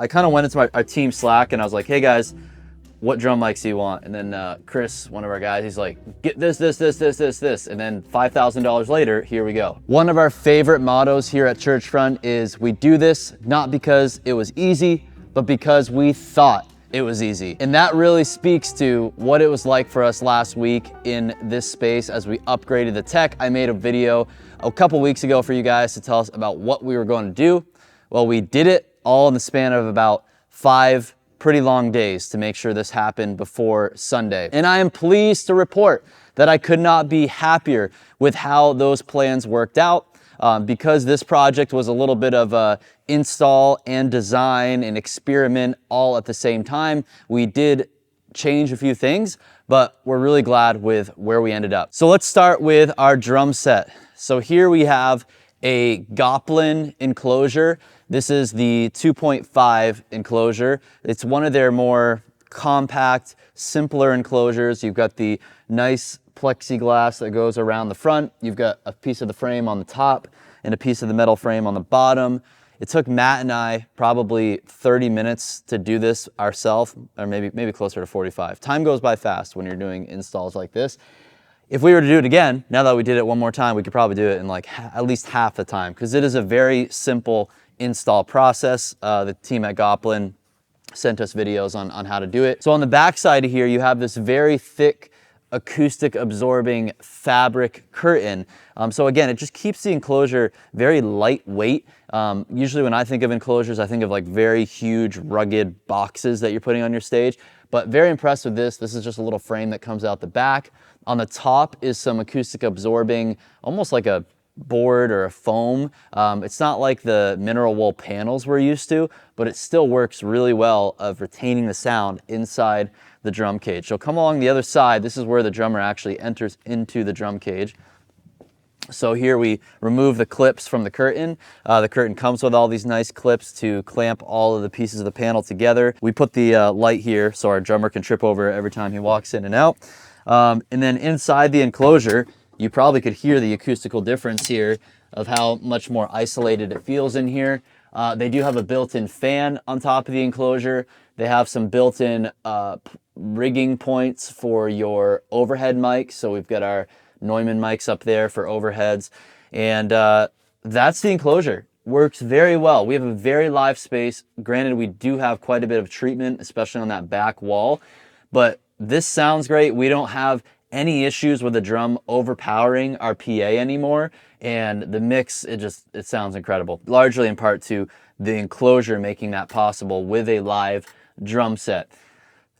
I kind of went into our team Slack and I was like, hey guys, what drum mics do you want? And then Chris, one of our guys, he's like, get this. And then $5,000 later, here we go. One of our favorite mottos here at Churchfront is we do this not because it was easy, but because we thought it was easy. And that really speaks to what it was like for us last week in this space as we upgraded the tech. I made a video a couple weeks ago for you guys to tell us about what we were going to do. Well, we did it all in the span of about 5 pretty long days to make sure this happened before Sunday. And I am pleased to report that I could not be happier with how those plans worked out. Because this project was a little bit of a install and design and experiment all at the same time, we did change a few things, but we're really glad with where we ended up. So let's start with our drum set. So here we have a Goplin Enclosure. This is the 2.5 Enclosure. It's one of their more compact, simpler enclosures. You've got the nice plexiglass that goes around the front. You've got a piece of the frame on the top and a piece of the metal frame on the bottom. It took Matt and I probably 30 minutes to do this ourselves, or maybe closer to 45. Time goes by fast when you're doing installs like this. If we were to do it again, now that we did it one more time, we could probably do it in like at least half the time, because it is a very simple install process. The team at Goplin sent us videos on how to do it. So on the back side of here, you have this very thick acoustic absorbing fabric curtain. So again, it just keeps the enclosure very lightweight. Usually when I think of enclosures, I think of like very huge, rugged boxes that you're putting on your stage, but very impressed with this. This is just a little frame that comes out the back. On the top is some acoustic absorbing, almost like a board or a foam. It's not like the mineral wool panels we're used to, but it still works really well of retaining the sound inside the drum cage. So come along the other side. This is where the drummer actually enters into the drum cage. So here we remove the clips from the curtain. The curtain comes with all these nice clips to clamp all of the pieces of the panel together. We put the light here so our drummer can trip over it every time he walks in and out. And then inside the enclosure, you probably could hear the acoustical difference here of how much more isolated it feels in here. They do have a built-in fan on top of the enclosure. They have some built-in rigging points for your overhead mics. So we've got our Neumann mics up there for overheads. And that's the enclosure. Works very well. We have a very live space. Granted, we do have quite a bit of treatment, especially on that back wall. But this sounds great. We don't have any issues with the drum overpowering our PA anymore, and the mix, it sounds incredible, largely in part to the enclosure making that possible with a live drum set.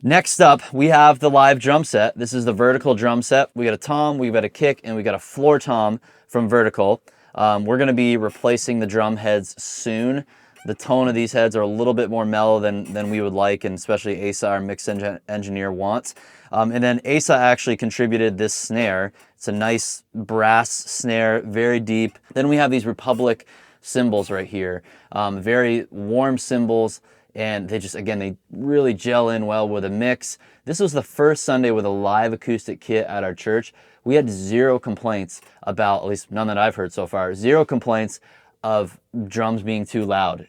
Next up, we have the live drum set. This is the vertical drum set. We got a tom, we've got a kick, and we got a floor tom from Vertical. We're going to be replacing the drum heads soon. The tone of these heads are a little bit more mellow than we would like, and especially Asa, our mix engineer, wants. And then Asa actually contributed this snare. It's a nice brass snare, very deep. Then we have these Republic cymbals right here. Very warm cymbals, and they really gel in well with a mix. This was the first Sunday with a live acoustic kit at our church. We had 0 complaints about, at least none that I've heard so far, 0 complaints of drums being too loud.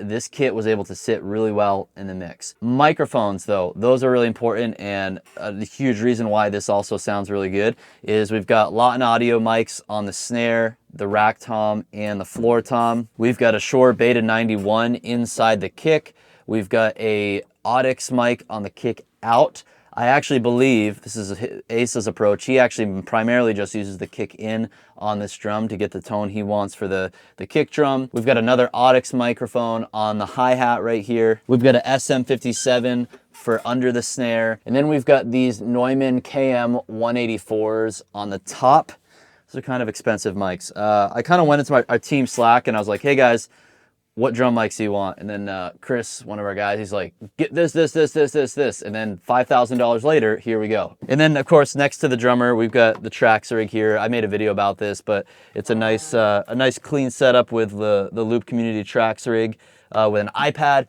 This kit was able to sit really well in the mix. Microphones though, those are really important, and the huge reason why this also sounds really good is we've got Lawton Audio mics on the snare, the rack tom, and the floor tom. We've got a Shure Beta 91 inside the kick. We've got a Audix mic on the kick out. I actually believe, this is Asa's approach, he actually primarily just uses the kick in on this drum to get the tone he wants for the kick drum. We've got another Audix microphone on the hi-hat right here. We've got a SM57 for under the snare. And then we've got these Neumann KM 184s on the top. Those are kind of expensive mics. I kind of went into our team Slack and I was like, hey guys, what drum mics do you want? And then Chris, one of our guys, he's like, get this. And then $5,000 later, here we go. And then of course, next to the drummer, we've got the tracks rig here. I made a video about this, but it's a nice clean setup with the Loop Community tracks rig with an iPad.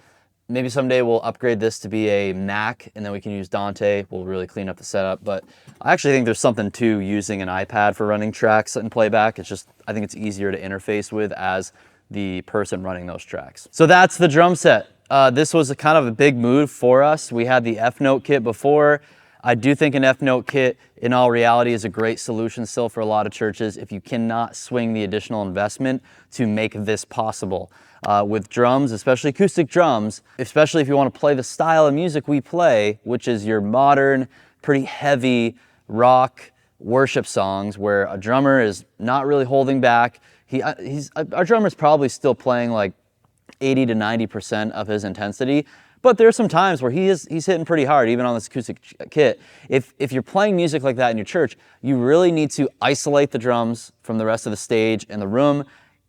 Maybe someday we'll upgrade this to be a Mac and then we can use Dante. We'll really clean up the setup. But I actually think there's something to using an iPad for running tracks and playback. It's just, I think it's easier to interface with as the person running those tracks. So that's the drum set. this was a kind of a big move for us. We had the F-Note kit before. I do think an F-Note kit, in all reality, is a great solution still for a lot of churches if you cannot swing the additional investment to make this possible. With drums, especially acoustic drums, especially if you want to play the style of music we play, which is your modern, pretty heavy rock worship songs where a drummer is not really holding back. Our drummer's probably still playing like 80 to 90% of his intensity, but there's some times where he's hitting pretty hard, even on this acoustic kit. If you're playing music like that in your church, you really need to isolate the drums from the rest of the stage and the room,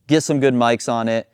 get some good mics on it,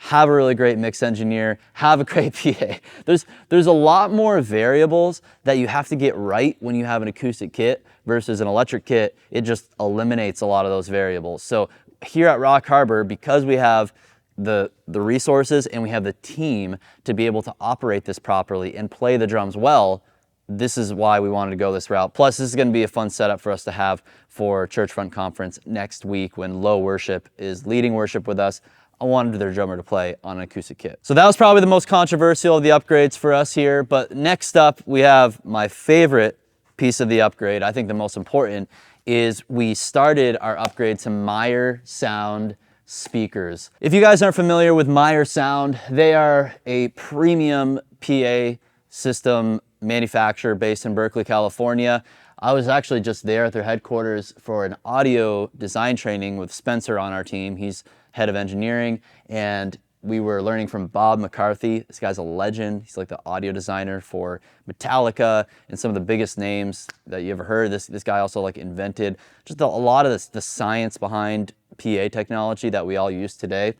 have a really great mix engineer, have a great PA. There's a lot more variables that you have to get right when you have an acoustic kit versus an electric kit. It just eliminates a lot of those variables. So here at Rock Harbor, because we have the resources and we have the team to be able to operate this properly and play the drums well, this is why we wanted to go this route. Plus, this is going to be a fun setup for us to have for Churchfront Conference next week when Low Worship is leading worship with us. I wanted their drummer to play on an acoustic kit. So that was probably the most controversial of the upgrades for us here. But next up, we have my favorite piece of the upgrade. I think the most important is we started our upgrade to Meyer sound speakers. If you guys aren't familiar with Meyer sound, they are a premium PA system manufacturer based in Berkeley, California. I was actually just there at their headquarters for an audio design training with Spencer on our team. He's head of engineering, and we were learning from Bob McCarthy. This guy's a legend. He's like the audio designer for Metallica and some of the biggest names that you ever heard. This guy also like invented just a lot of the science behind PA technology that we all use today.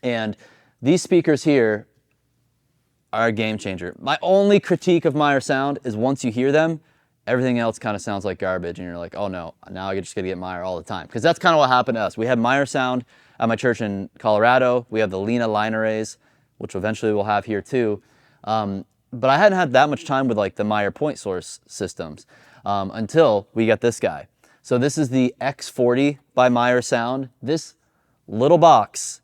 And these speakers here are a game changer. My only critique of Meyer sound is once you hear them, everything else kind of sounds like garbage, and you're like, oh no, now I just gotta get Meyer all the time. Because that's kind of what happened to us. We had Meyer sound at my church in Colorado. We have the Lena line arrays, which eventually we'll have here too. But I hadn't had that much time with like the Meyer point source systems until we got this guy. So this is the X40 by Meyer sound. This little box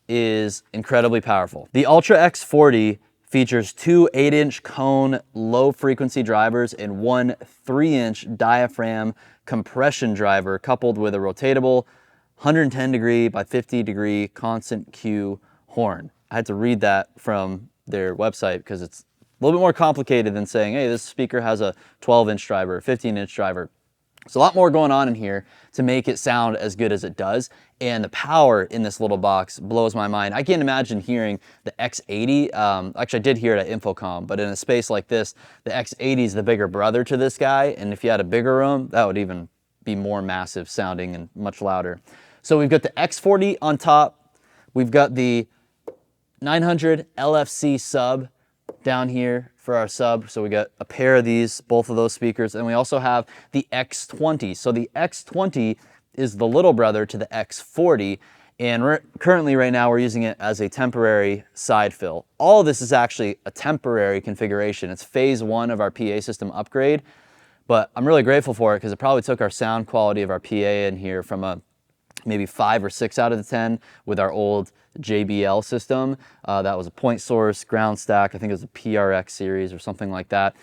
is incredibly powerful. The Ultra X40 features two 8-inch cone low frequency drivers and one 3-inch diaphragm compression driver coupled with a rotatable 110 degree by 50 degree constant Q horn. I had to read that from their website because it's a little bit more complicated than saying, hey, this speaker has a 12-inch driver, 15-inch driver. There's a lot more going on in here to make it sound as good as it does. And the power in this little box blows my mind. I can't imagine hearing the X80. Actually, I did hear it at Infocom, but in a space like this, the X80 is the bigger brother to this guy. And if you had a bigger room, that would even be more massive sounding and much louder. So we've got the X40 on top. We've got the 900 LFC sub down here for our sub. So we got a pair of these, both of those speakers. And we also have the X20. So the X20 is the little brother to the X40. And currently right now we're using it as a temporary side fill. All of this is actually a temporary configuration. It's phase one of our PA system upgrade, but I'm really grateful for it because it probably took our sound quality of our PA in here from a maybe 5 or 6 out of the 10 with our old JBL system. That was a point source, ground stack. I think it was a PRX series or something like that.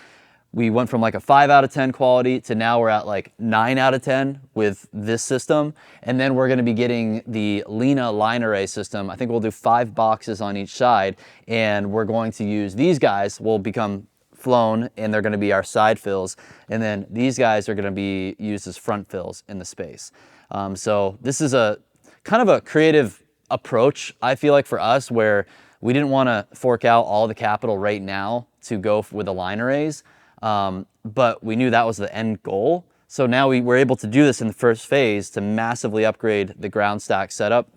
We went from like a 5 out of 10 quality to now we're at like 9 out of 10 with this system. And then we're gonna be getting the Lena line array system. I think we'll do 5 boxes on each side, and we're going to use these guys will become flown, and they're gonna be our side fills. And then these guys are gonna be used as front fills in the space. So this is a kind of a creative approach, I feel like, for us, where we didn't want to fork out all the capital right now to go with the line arrays, but we knew that was the end goal. So now we were able to do this in the first phase to massively upgrade the ground stack setup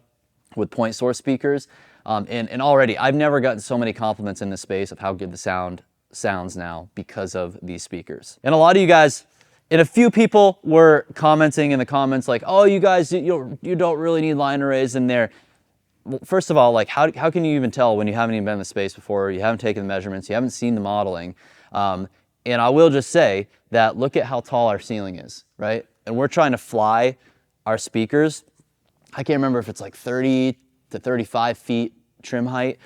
with point source speakers. And already I've never gotten so many compliments in this space of how good the sound sounds now because of these speakers. And a lot of you guys, and a few people were commenting in the comments like, oh, you guys, you don't really need line arrays in there. Well, first of all, like how can you even tell when you haven't even been in the space before, you haven't taken the measurements, you haven't seen the modeling? And I will just say that look at how tall our ceiling is, right? And we're trying to fly our speakers. I can't remember if it's like 30 to 35 feet trim height.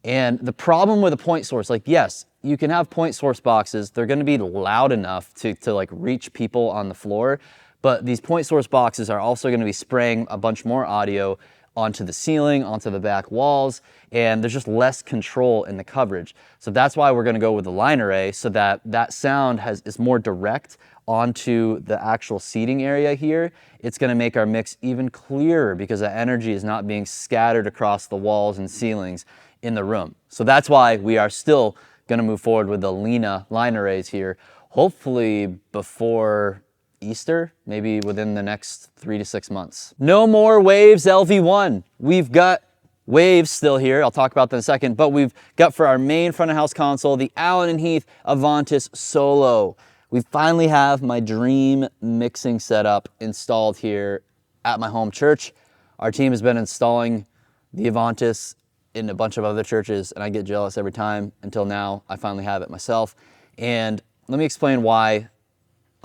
And the problem with a point source, like, yes, you can have point source boxes. They're going to be loud enough to like reach people on the floor. But these point source boxes are also going to be spraying a bunch more audio onto the ceiling, onto the back walls, and there's just less control in the coverage. So that's why we're going to go with the line array, so that that sound is more direct onto the actual seating area here. It's going to make our mix even clearer because the energy is not being scattered across the walls and ceilings in the room. So that's why we are still going to move forward with the Lena line arrays here, hopefully before Easter, maybe within the next 3 to 6 months. No more Waves LV1. We've got Waves still here. I'll talk about that in a second, but we've got for our main front of house console, the Allen & Heath Avantis Solo. We finally have my dream mixing setup installed here at my home church. Our team has been installing the Avantis in a bunch of other churches, and I get jealous every time until now I finally have it myself. And let me explain why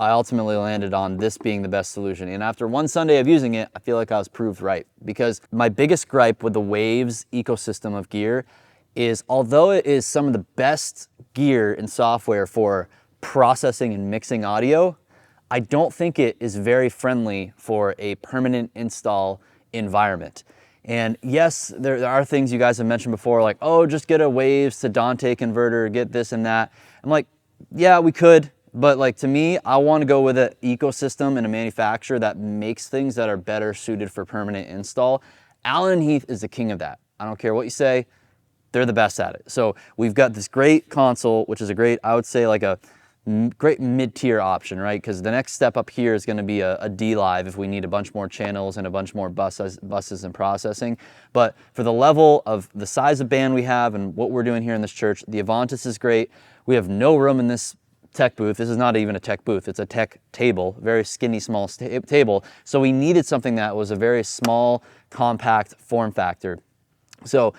I ultimately landed on this being the best solution. And after one Sunday of using it, I feel like I was proved right, because my biggest gripe with the Waves ecosystem of gear is, although it is some of the best gear and software for processing and mixing audio, I don't think it is very friendly for a permanent install environment. And yes, there are things you guys have mentioned before, like, oh, just get a Waves to Dante converter, get this and that. I'm like, yeah, we could. But like, to me, I want to go with an ecosystem and a manufacturer that makes things that are better suited for permanent install. Allen & Heath is the king of that. I don't care what you say, they're the best at it. So we've got this great console, which is a great, I would say like a great mid-tier option, right? Because the next step up here is going to be a D-Live if we need a bunch more channels and a bunch more buses and processing. But for the level of the size of band we have and what we're doing here in this church, the Avantis is great. We have no room in this tech booth. This is not even a tech booth, it's a tech table, very skinny, small table. So we needed something that was a very small, compact form factor. So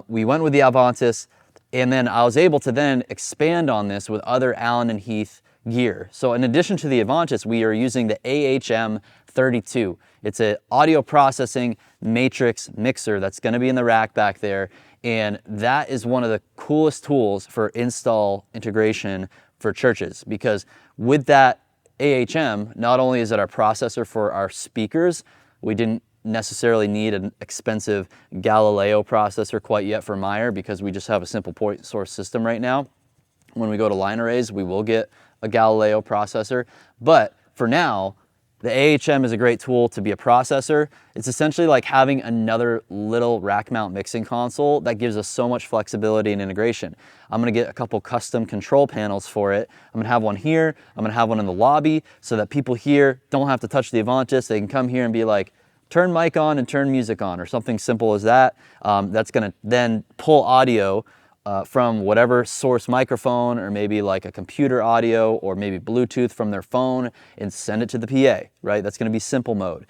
we went with the Avantis, and then I was able to then expand on this with other Allen & Heath gear. So in addition to the Avantis, we are using the AHM32. It's an audio processing matrix mixer that's going to be in the rack back there, and that is one of the coolest tools for install integration for churches, because with that AHM, not only is it our processor for our speakers, we didn't necessarily need an expensive Galileo processor quite yet for Meyer, because we just have a simple point source system right now. When we go to line arrays, we will get a Galileo processor, but for now, the AHM is a great tool to be a processor. It's essentially like having another little rack mount mixing console that gives us so much flexibility and integration. I'm gonna get a couple custom control panels for it. I'm gonna have one here, I'm gonna have one in the lobby, so that people here don't have to touch the Avantis. They can come here and be like, turn mic on and turn music on, or something simple as that. That's gonna then pull audio from whatever source microphone, or maybe like a computer audio, or maybe Bluetooth from their phone, and send it to the PA, right? That's gonna be simple mode.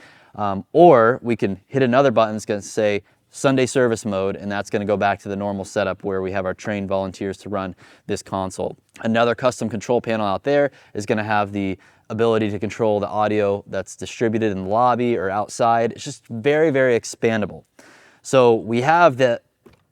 Or we can hit another button, it's gonna say Sunday service mode, and that's gonna go back to the normal setup where we have our trained volunteers to run this console. Another custom control panel out there is gonna have the ability to control the audio that's distributed in the lobby or outside. It's just very, very expandable. So we have the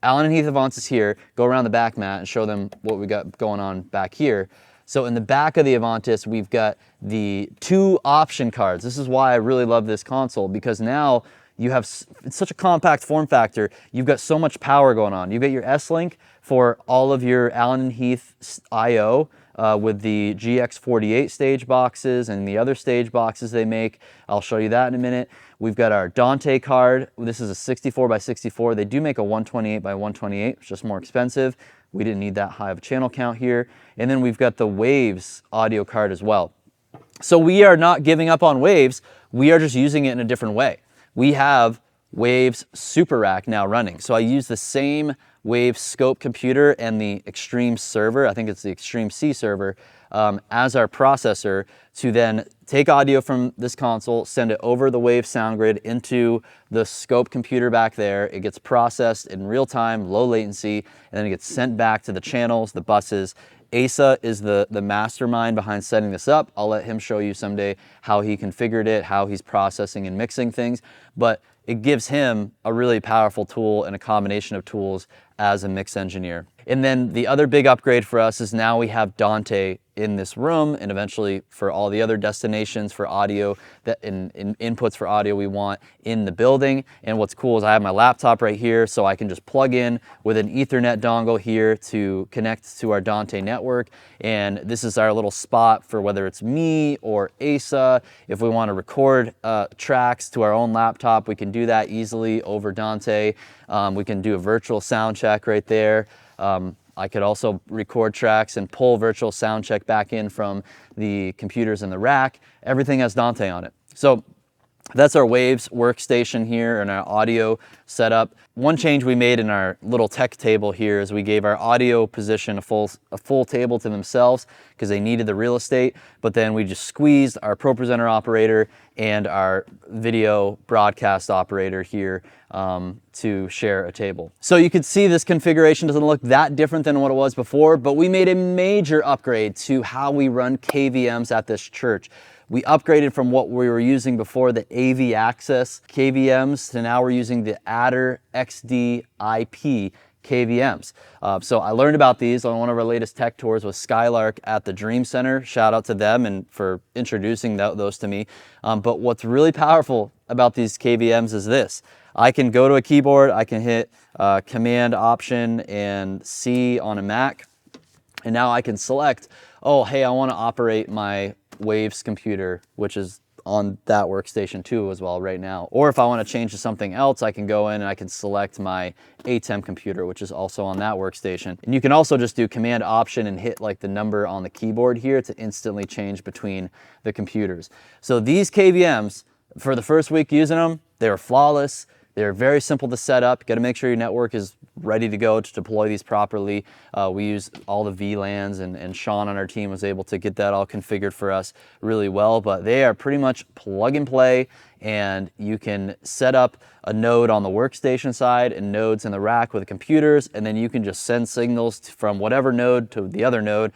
Allen & Heath Avantis here. Go around the back, Matt, and show them what we got going on back here. So in the back of the Avantis, we've got the 2 option cards. This is why I really love this console, because now you have, it's such a compact form factor. You've got so much power going on. You've got your S-Link for all of your Allen & Heath I/O with the GX48 stage boxes and the other stage boxes they make. I'll show you that in a minute. We've got our Dante card. This is a 64 by 64. They do make a 128 by 128, it's just more expensive. We didn't need that high of a channel count here. And then we've got the Waves audio card as well. So we are not giving up on Waves, we are just using it in a different way. We have Waves Super Rack now running. So I use the same Waves scope computer and the Extreme server, I think it's the Extreme C server, as our processor to then take audio from this console, send it over the Waves sound grid into the scope computer back there. It gets processed in real time, low latency, and then it gets sent back to the channels, the buses. Asa is the mastermind behind setting this up. I'll let him show you someday how he configured it, how he's processing and mixing things. But it gives him a really powerful tool and a combination of tools as a mix engineer. And then the other big upgrade for us is now we have Dante in this room, and eventually for all the other destinations for audio that in inputs for audio we want in the building. And what's cool is I have my laptop right here, so I can just plug in with an Ethernet dongle here to connect to our Dante network. And this is our little spot for whether it's me or Asa. If we want to record tracks to our own laptop, we can do that easily over Dante. We can do a virtual sound check right there. I could also record tracks and pull virtual sound check back in from the computers in the rack. Everything has Dante on it. So that's our Waves workstation here and our audio setup. One change we made in our little tech table here is we gave our audio position a full table to themselves because they needed the real estate, but then we just squeezed our ProPresenter operator and our video broadcast operator here to share a table. So you can see this configuration doesn't look that different than what it was before, but we made a major upgrade to how we run KVMs at this church. We upgraded from what we were using before, the AV Access KVMs, to now we're using the Adder XD IP KVMs. So I learned about these on one of our latest tech tours with Skylark at the Dream Center. Shout out to them and for introducing those to me. But what's really powerful about these KVMs is this. I can go to a keyboard, I can hit Command Option and C on a Mac, and now I can select, oh, hey, I want to operate my Waves computer, which is on that workstation too as well right now. Or if I want to change to something else, I can go in and I can select my ATEM computer, which is also on that workstation. And you can also just do Command Option and hit like the number on the keyboard here to instantly change between the computers. So these KVMs, for the first week using them, they were flawless. They're very simple to set up. You got to make sure your network is ready to go to deploy these properly. We use all the VLANs, and Sean on our team was able to get that all configured for us really well, but they are pretty much plug and play, and you can set up a node on the workstation side and nodes in the rack with computers, and then you can just send signals from whatever node to the other node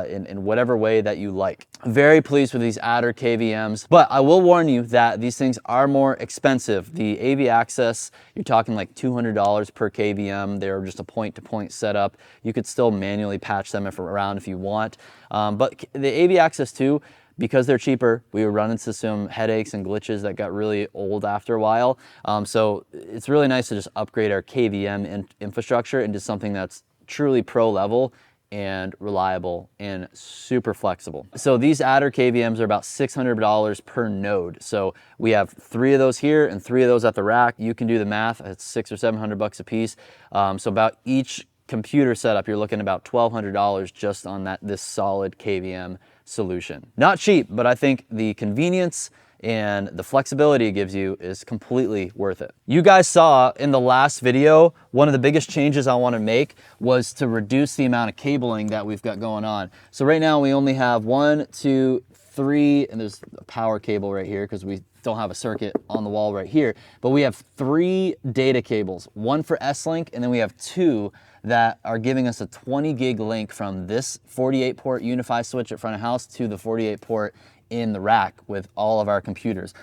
in whatever way that you like. Very pleased with these Adder KVMs, but I will warn you that these things are more expensive. The AV Access, you're talking like $200 per KVM. They're just a point-to-point setup. You could still manually patch them around if you want. But the AV Access 2, because they're cheaper, we would run into some headaches and glitches that got really old after a while. So it's really nice to just upgrade our KVM infrastructure into something that's truly pro level and reliable and super flexible. So these Adder KVMs are about $600 per node. So we have 3 of those here and 3 of those at the rack. You can do the math. It's $600 or $700 a piece. So about each computer setup, you're looking at about $1,200 just on this solid KVM solution. Not cheap, but I think the convenience and the flexibility it gives you is completely worth it. You guys saw in the last video, one of the biggest changes I want to make was to reduce the amount of cabling that we've got going on. So right now we only have 1, 2, 3, and there's a power cable right here because we don't have a circuit on the wall right here, but we have 3 data cables, 1 for S-Link, and then we have 2 that are giving us a 20 gig link from this 48 port Unify switch at front of house to the 48 port in the rack with all of our computers.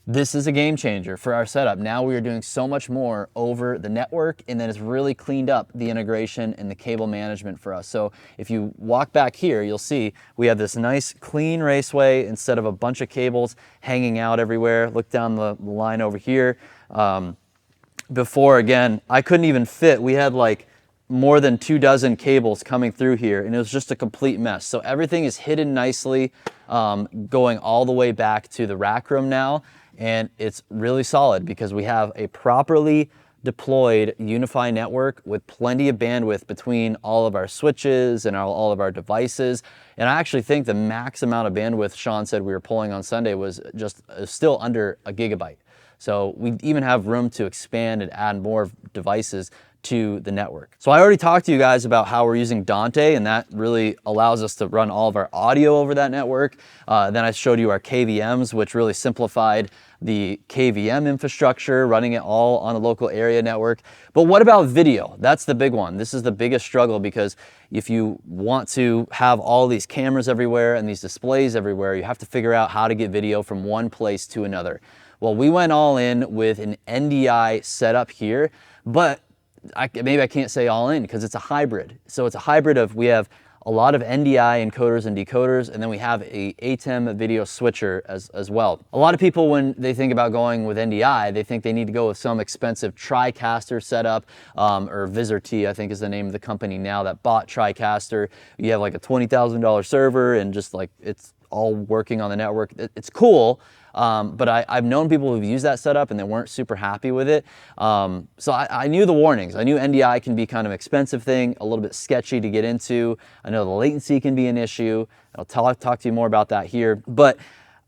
This is a game changer for our setup. Now we are doing so much more over the network, and then it's really cleaned up the integration and the cable management for us. So if you walk back here, you'll see we have this nice clean raceway instead of a bunch of cables hanging out everywhere. Look down the line over here. Before, again, I couldn't even fit. We had like more than 24 cables coming through here, and it was just a complete mess. So everything is hidden nicely, going all the way back to the rack room now, and it's really solid because we have a properly deployed Unify network with plenty of bandwidth between all of our switches and all of our devices. And I actually think the max amount of bandwidth Sean said we were pulling on Sunday was just still under a gigabyte. So we even have room to expand and add more devices to the network. So I already talked to you guys about how we're using Dante, and that really allows us to run all of our audio over that network. Then I showed you our KVMs, which really simplified the KVM infrastructure, running it all on a local area network. But what about video? That's the big one. This is the biggest struggle, because if you want to have all these cameras everywhere and these displays everywhere, you have to figure out how to get video from one place to another. Well, we went all in with an NDI setup here, but maybe I can't say all in because it's a hybrid. So it's a hybrid of, we have a lot of NDI encoders and decoders, and then we have a ATEM video switcher as well. A lot of people, when they think about going with NDI, they think they need to go with some expensive TriCaster setup, or VisRT, I think is the name of the company now that bought TriCaster. You have like a $20,000 server and just like, it's all working on the network. It's cool. But I've known people who've used that setup and they weren't super happy with it. So I knew the warnings. I knew NDI can be kind of an expensive thing, a little bit sketchy to get into. I know the latency can be an issue. I'll talk to you more about that here. But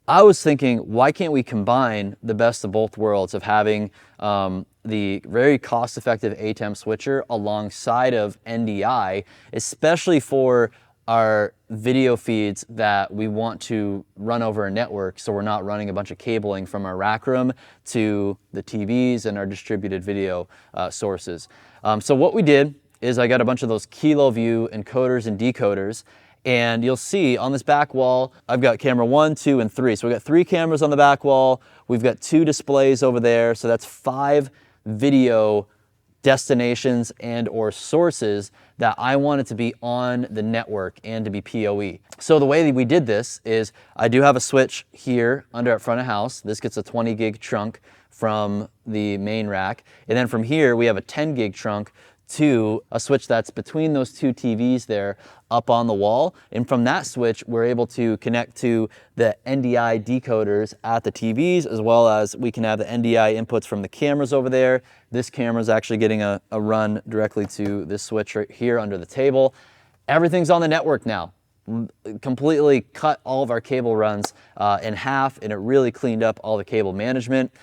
I was thinking, why can't we combine the best of both worlds of having the very cost-effective ATEM switcher alongside of NDI, especially for our video feeds that we want to run over a network, so we're not running a bunch of cabling from our rack room to the TVs and our distributed video sources. So what we did is I got a bunch of those KiloView encoders and decoders, and you'll see on this back wall, I've got camera 1, 2, and 3. So we've got 3 cameras on the back wall. We've got 2 displays over there. So that's 5 video destinations and or sources that I wanted to be on the network and to be PoE. So the way that we did this is I do have a switch here under at front of house. This gets a 20 gig trunk from the main rack. And then from here, we have a 10 gig trunk to a switch that's between those 2 TVs there up on the wall. And from that switch, we're able to connect to the NDI decoders at the TVs, as well as we can have the NDI inputs from the cameras over there. This camera is actually getting a run directly to this switch right here under the table. Everything's on the network now. Completely cut all of our cable runs in half, and it really cleaned up all the cable management.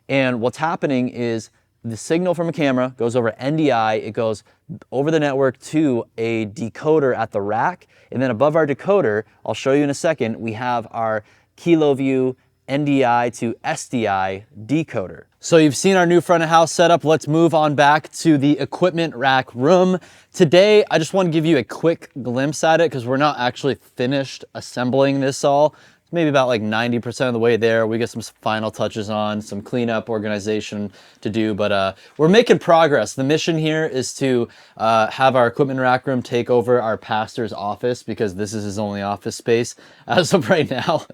And what's happening is the signal from a camera goes over NDI, it goes over the network to a decoder at the rack, and then above our decoder, I'll show you in a second, we have our KiloView NDI to SDI decoder. So you've seen our new front of house setup. Let's move on back to the equipment rack room. Today, I just want to give you a quick glimpse at it because we're not actually finished assembling this all. Maybe about like 90% of the way there. We get some final touches on, some cleanup, organization to do, but we're making progress. The mission here is to have our equipment rack room take over our pastor's office because this is his only office space as of right now.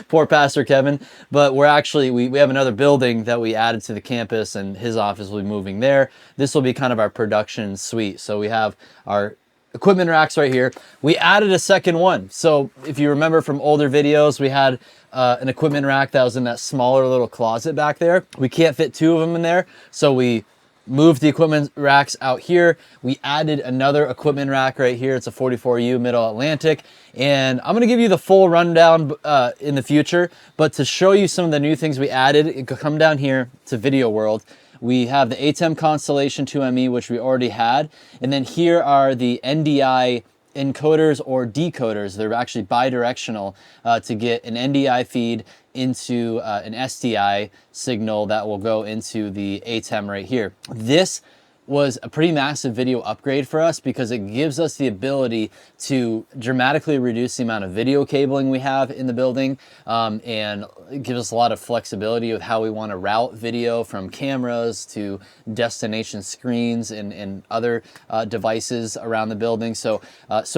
Poor Pastor Kevin. But we're actually, we have another building that we added to the campus and his office will be moving there. This will be kind of our production suite. So we have our equipment racks right here. We added a second one. So if you remember from older videos, we had an equipment rack that was in that smaller little closet back there. We can't fit 2 of them in there. So we moved the equipment racks out here. We added another equipment rack right here. It's a 44U Middle Atlantic. And I'm gonna give you the full rundown in the future, but to show you some of the new things we added, come down here to Video World. We have the ATEM Constellation 2ME, which we already had. And then here are the NDI encoders or decoders. They're actually bidirectional to get an NDI feed into an SDI signal that will go into the ATEM right here. This was a pretty massive video upgrade for us because it gives us the ability to dramatically reduce the amount of video cabling we have in the building, and it gives us a lot of flexibility with how we want to route video from cameras to destination screens and other devices around the building. So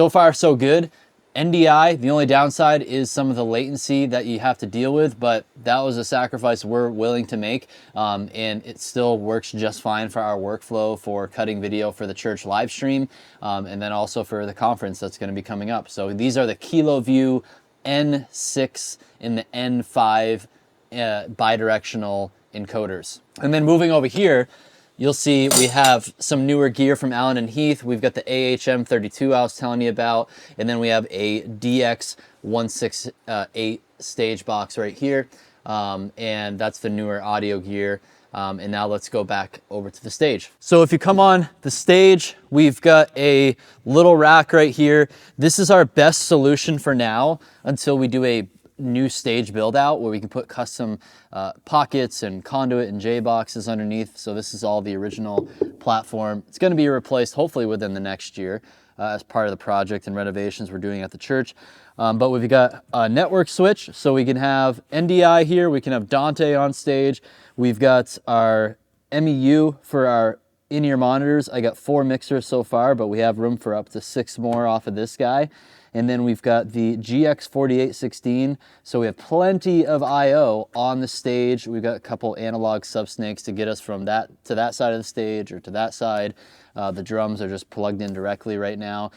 far so good. NDI, the only downside is some of the latency that you have to deal with, but that was a sacrifice we're willing to make, and it still works just fine for our workflow for cutting video for the church live stream, and then also for the conference that's going to be coming up. So these are the KiloView N6 and the N5 bidirectional encoders. And then moving over here, you'll see we have some newer gear from Allen and Heath. We've got the AHM32 I was telling you about, and then we have a DX168 stage box right here, and that's the newer audio gear. And now let's go back over to the stage. So if you come on the stage, we've got a little rack right here. This is our best solution for now until we do a new stage build out where we can put custom pockets and conduit and J boxes underneath. So this is all the original platform. It's going to be replaced hopefully within the next year. as part of the project and renovations we're doing at the church. But we've got a network switch, so we can have NDI here, we can have Dante on stage. We've got our MEU for our in-ear monitors. I got 4 mixers so far, but we have room for up to 6 more off of this guy. And then we've got the GX4816, so we have plenty of I/O on the stage. We've got a couple analog subsnakes to get us from that to that side of the stage or to that side. The drums are just plugged in directly right now.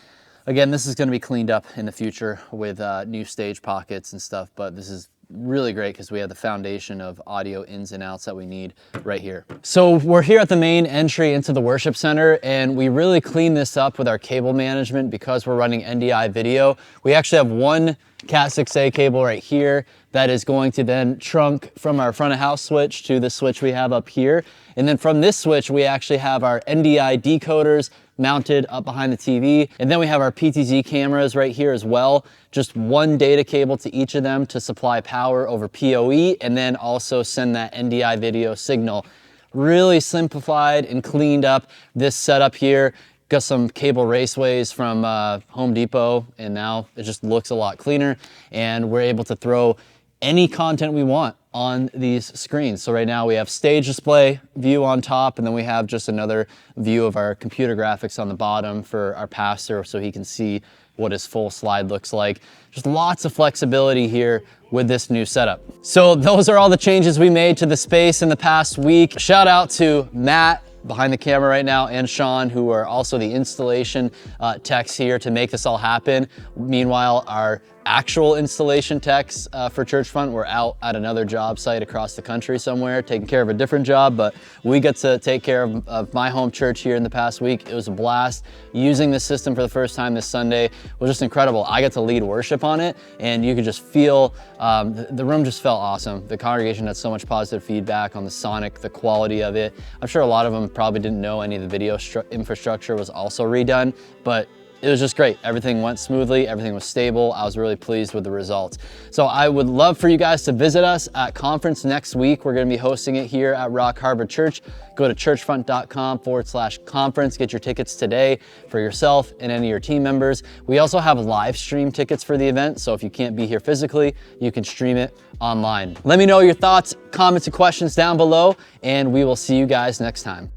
Again, this is going to be cleaned up in the future with new stage pockets and stuff, but this is really great because we have the foundation of audio ins and outs that we need right here. So we're here at the main entry into the worship center, and we really clean this up with our cable management because we're running NDI video. We actually have one Cat6A cable right here that is going to then trunk from our front of house switch to the switch we have up here. And then from this switch, we actually have our NDI decoders mounted up behind the TV. And then we have our PTZ cameras right here as well. Just one data cable to each of them to supply power over PoE, and then also send that NDI video signal. Really simplified and cleaned up this setup here. Got some cable raceways from Home Depot, and now it just looks a lot cleaner, and we're able to throw any content we want on these screens. So right now we have stage display view on top, and then we have just another view of our computer graphics on the bottom for our pastor so he can see what his full slide looks like. Just lots of flexibility here with this new setup. So those are all the changes we made to the space in the past week. Shout out to Matt behind the camera right now and Sean, who are also the installation techs here to make this all happen. Meanwhile, our actual installation techs for Churchfront were out at another job site across the country somewhere, taking care of a different job, but we got to take care of my home church here in the past week. It was a blast. Using this system for the first time this Sunday was just incredible. I got to lead worship on it, and you could just feel, the room just felt awesome. The congregation had so much positive feedback on the sonic, the quality of it. I'm sure a lot of them probably didn't know any of the video infrastructure was also redone, but it was just great. Everything went smoothly, everything was stable. I was really pleased with the results. So I would love for you guys to visit us at conference next week. We're gonna be hosting it here at Rock Harbor Church. Go to churchfront.com/conference. Get your tickets today for yourself and any of your team members. We also have live stream tickets for the event, so if you can't be here physically, you can stream it online. Let me know your thoughts, comments, and questions down below, and we will see you guys next time.